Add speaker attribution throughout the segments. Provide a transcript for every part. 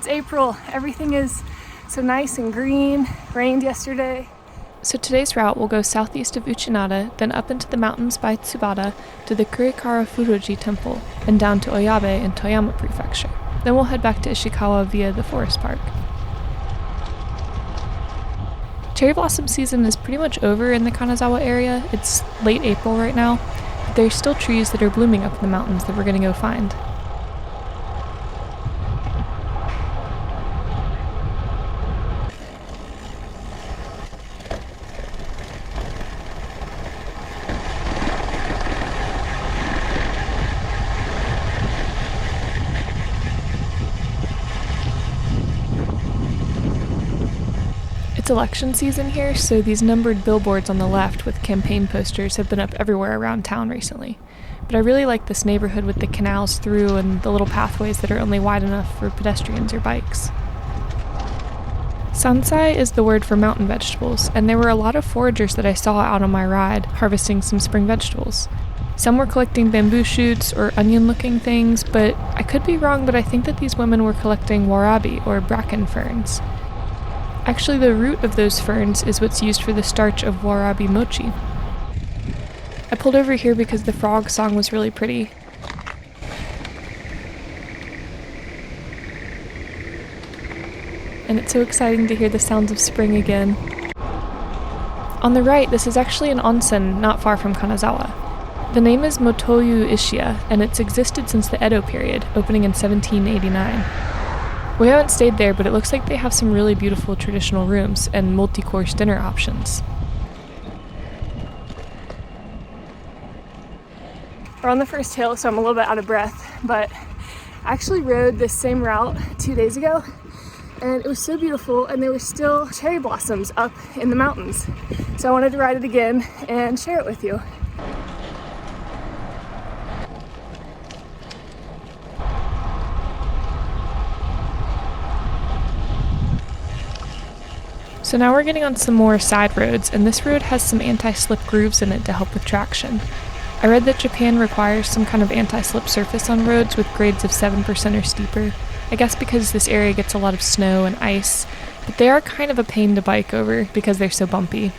Speaker 1: It's April. Everything is so nice and green. Rained yesterday.
Speaker 2: So today's route will go southeast of Uchinada, then up into the mountains by Tsubada to the Kurikarafudo-ji Temple, and down to Oyabe in Toyama Prefecture. Then we'll head back to Ishikawa via the forest park. Cherry blossom season is pretty much over in the Kanazawa area. It's late April right now, but there's still trees that are blooming up in the mountains that we're going to go find. It's election season here, so these numbered billboards on the left with campaign posters have been up everywhere around town recently. But I really like this neighborhood with the canals through and the little pathways that are only wide enough for pedestrians or bikes. Sansai is the word for mountain vegetables, and there were a lot of foragers that I saw out on my ride harvesting some spring vegetables. Some were collecting bamboo shoots or onion-looking things, but I could be wrong, but I think that these women were collecting warabi or bracken ferns. Actually, the root of those ferns is what's used for the starch of warabi mochi. I pulled over here because the frog song was really pretty. And it's so exciting to hear the sounds of spring again. On the right, this is actually an onsen not far from Kanazawa. The name is Motoyu Ishiya, and it's existed since the Edo period, opening in 1789. We haven't stayed there, but it looks like they have some really beautiful traditional rooms and multi-course dinner options.
Speaker 1: We're on the first hill, so I'm a little bit out of breath, but I actually rode this same route 2 days ago, and it was so beautiful, and there were still cherry blossoms up in the mountains. So I wanted to ride it again and share it with you.
Speaker 2: So now we're getting on some more side roads, and this road has some anti-slip grooves in it to help with traction. I read that Japan requires some kind of anti-slip surface on roads with grades of 7% or steeper. I guess because this area gets a lot of snow and ice, but they are kind of a pain to bike over because they're so bumpy.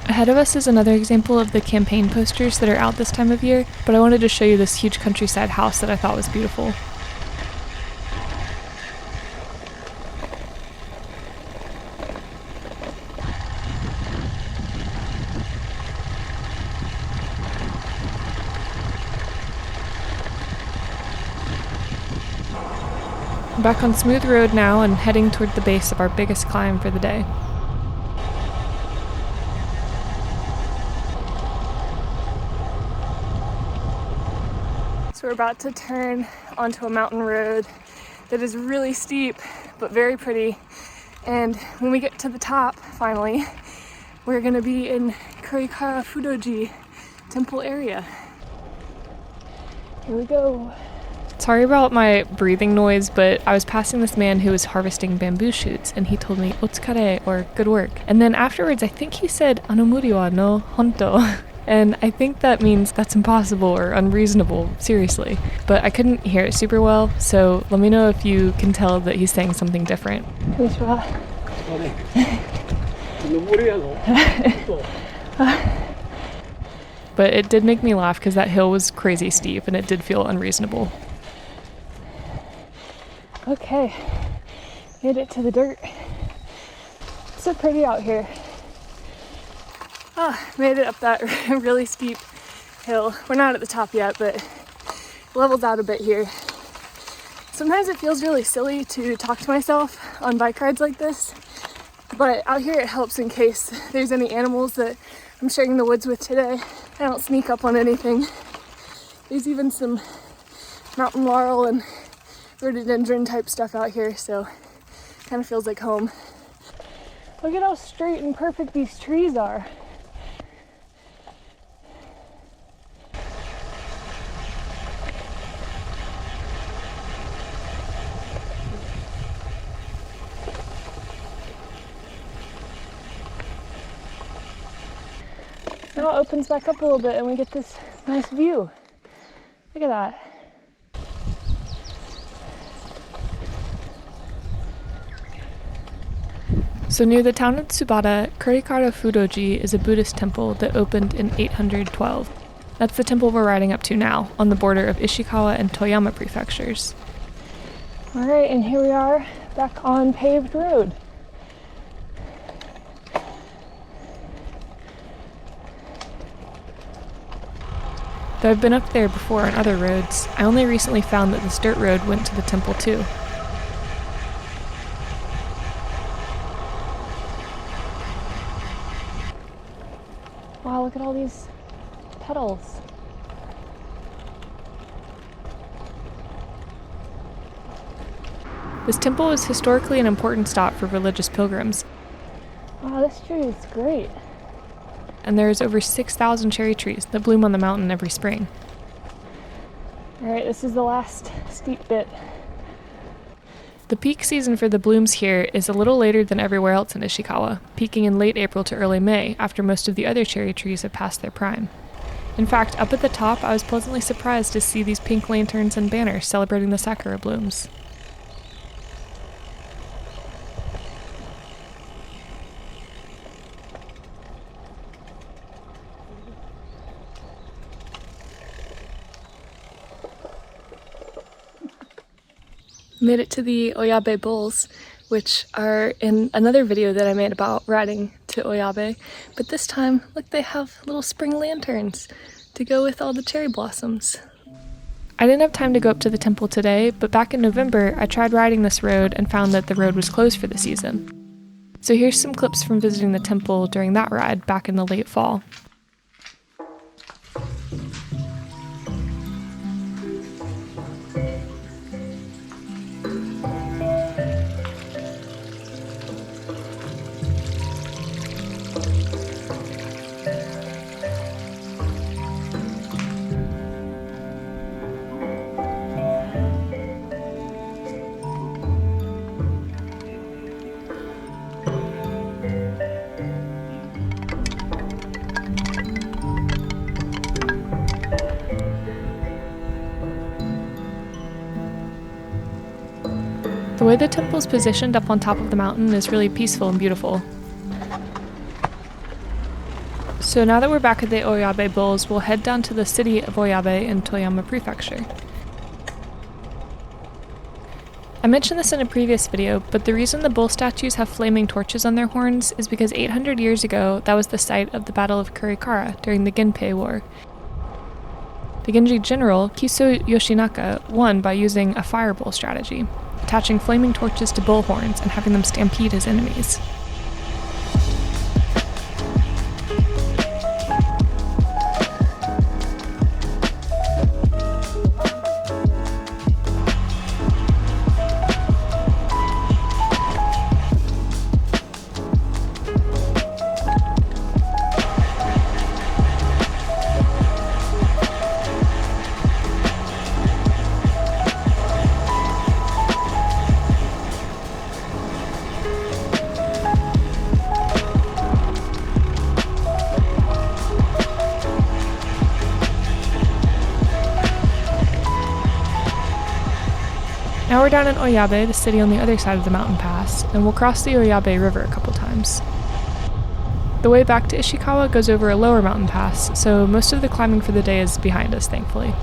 Speaker 2: Ahead of us is another example of the campaign posters that are out this time of year, but I wanted to show you this huge countryside house that I thought was beautiful. Back on smooth road now and heading toward the base of our biggest climb for the day.
Speaker 1: So we're about to turn onto a mountain road that is really steep but very pretty, and when we get to the top finally, we're going to be in Kurikarafudo-ji Temple area. Here we go.
Speaker 2: Sorry about my breathing noise, but I was passing this man who was harvesting bamboo shoots, and he told me "otsukare" or "good work." And then afterwards, I think he said "anomuri wa no honto," and I think that means that's impossible or unreasonable, seriously. But I couldn't hear it super well, so let me know if you can tell that he's saying something different. But it did make me laugh because that hill was crazy steep, and it did feel unreasonable.
Speaker 1: Okay, made it to the dirt. It's so pretty out here. Made it up that really steep hill. We're not at the top yet, but it levels out a bit here. Sometimes it feels really silly to talk to myself on bike rides like this, but out here it helps in case there's any animals that I'm sharing the woods with today. I don't sneak up on anything. There's even some mountain laurel and rhododendron type stuff out here, so it kind of feels like home. Look at how straight and perfect these trees are. Now it opens back up a little bit and we get this nice view. Look at that.
Speaker 2: So near the town of Tsubata, Kurikarafudoji is a Buddhist temple that opened in 812. That's the temple we're riding up to now, on the border of Ishikawa and Toyama Prefectures.
Speaker 1: Alright, and here we are, back on paved road.
Speaker 2: Though I've been up there before on other roads, I only recently found that this dirt road went to the temple too.
Speaker 1: Wow, look at all these petals.
Speaker 2: This temple is historically an important stop for religious pilgrims.
Speaker 1: Wow, this tree is great.
Speaker 2: And there's over 6,000 cherry trees that bloom on the mountain every spring.
Speaker 1: Alright, this is the last steep bit.
Speaker 2: The peak season for the blooms here is a little later than everywhere else in Ishikawa, peaking in late April to early May after most of the other cherry trees have passed their prime. In fact, up at the top, I was pleasantly surprised to see these pink lanterns and banners celebrating the sakura blooms. Made it to the Oyabe bulls, which are in another video that I made about riding to Oyabe, but this time, look, they have little spring lanterns to go with all the cherry blossoms. I didn't have time to go up to the temple today, but back in November, I tried riding this road and found that the road was closed for the season. So here's some clips from visiting the temple during that ride back in the late fall. The way the temple's positioned up on top of the mountain is really peaceful and beautiful. So now that we're back at the Oyabe bulls, we'll head down to the city of Oyabe in Toyama Prefecture. I mentioned this in a previous video, but the reason the bull statues have flaming torches on their horns is because 800 years ago, that was the site of the Battle of Kurikara during the Genpei War. The Genji general, Kiso Yoshinaka, won by using a fireball strategy, attaching flaming torches to bull horns and having them stampede his enemies. Now we're down in Oyabe, the city on the other side of the mountain pass, and we'll cross the Oyabe River a couple times. The way back to Ishikawa goes over a lower mountain pass, so most of the climbing for the day is behind us, thankfully.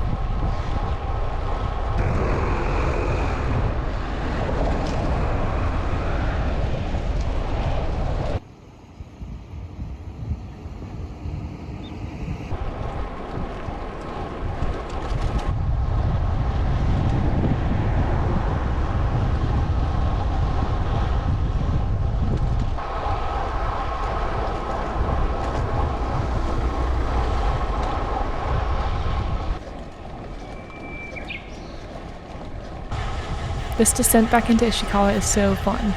Speaker 2: This descent back into Ishikawa is so fun.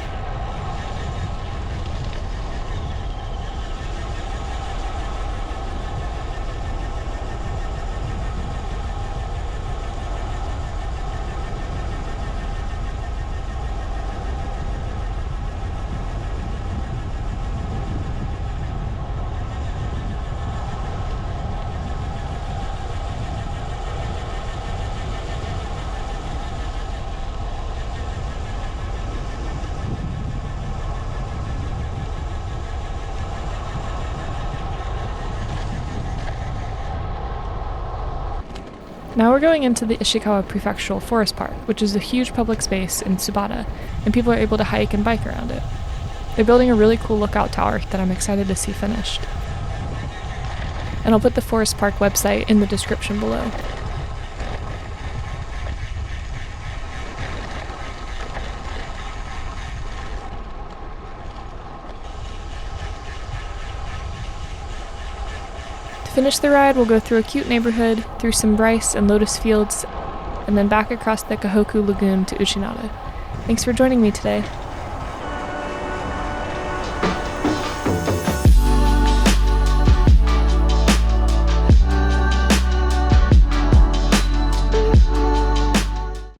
Speaker 2: Now we're going into the Ishikawa Prefectural Forest Park, which is a huge public space in Tsubata, and people are able to hike and bike around it. They're building a really cool lookout tower that I'm excited to see finished. And I'll put the Forest Park website in the description below. To finish the ride, we'll go through a cute neighborhood, through some rice and lotus fields, and then back across the Kahoku Lagoon to Uchinada. Thanks for joining me today.